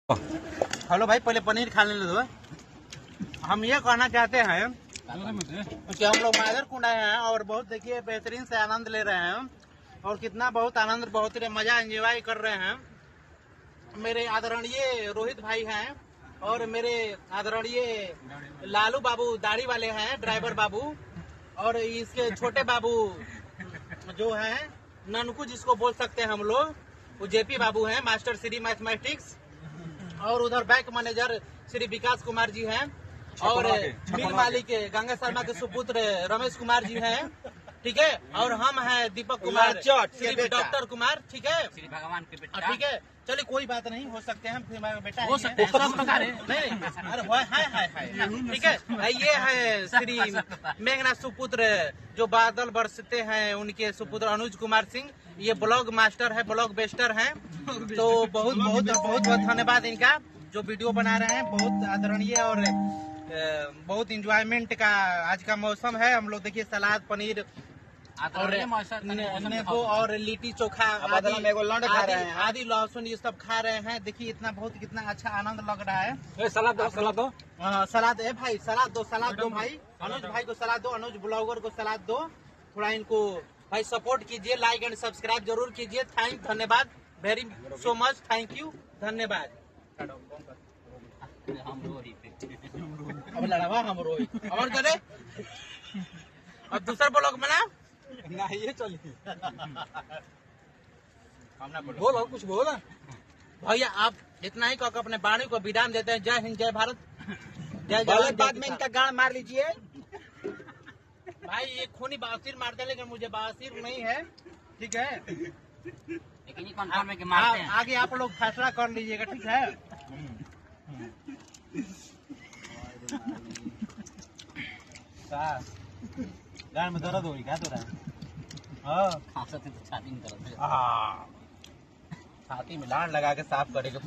Hello भाई, पहले पनीर खा लेने दो। हम ये कहना चाहते हैं कि हम लोग माधर कुंड आए हैं और बहुत देखिए बेहतरीन से आनंद ले रहे हैं और कितना बहुत आनंद, बहुत ही मजा एंजॉय कर रहे हैं। मेरे आदरणीय रोहित भाई हैं और मेरे आदरणीय लालू बाबू दाढ़ी वाले हैं, ड्राइवर बाबू, और इसके छोटे बाबू जो हैं ननकू जिसको बोल सकते हैं हम लोग, वो जेपी बाबू हैं, मास्टर श्री मैथमेटिक्स, और उधर बैंक मैनेजर श्री विकास कुमार जी हैं, और मिल मालिक गंगा शर्मा के सुपुत्र रमेश कुमार जी हैं, ठीक है, और हम हैं दीपक कुमार, श्री डॉक्टर कुमार, ठीक है, श्री भगवान के बेटा, ठीक है। चलिए कोई बात नहीं, हो सकते हैं फिर हमारा बेटा हो सकते हैं, नहीं अरे हाय ठीक है। ये है श्री मेघनाथ सुपुत्र जो बादल बरसते हैं, उनके सुपुत्र अनुज कुमार सिंह, ये ब्लॉग मास्टर है, ब्लॉग बेस्टर हैं। तो बहुत बहुत बहुत बहुत धन्यवाद इनका जो वीडियो बना रहे हैं, बहुत आदरणीय और बहुत इंजॉयमेंट का आज का मौसम है। हम लोग देखिए सलाद, पनीर और नींबू और लिट्टी चोखा आदि लहसुन ये सब खा रहे हैं। देखिए इतना बहुत कितना अच्छा आनंद लग रहा है। सलाद दो सलाद है भाई, सलाद दो भाई, अनुज भाई को सलाद दो, अनुज ब्लॉगर को सलाद दो। थोड़ा इनको भाई सपोर्ट कीजिए, लाइक एंड सब्सक्राइब जरूर कीजिए। धन्यवाद, very so much, thank you, धन्यवाद। अब लड़ावा हम रोई और करे अब दूसरा ब्लॉग बना ना, ये चलिए बोलो, कुछ बोला भैया। आप इतना ही कहकर अपने वाणी को विराम देते हैं। जय हिंद, जय भारत, जय जवान। बाद में इनका गाड़ मार लीजिए भाई, ये खूनी बासीर मारते हैं, लेकिन मुझे बासीर नहीं है, ठीक है, लेकिन आगे आप लोग फैसला कर लीजिएगा, ठीक है। गाड़ में दर्द हो क्या तो रहा है? छाती में लाड़ लगा के साफ करेगा।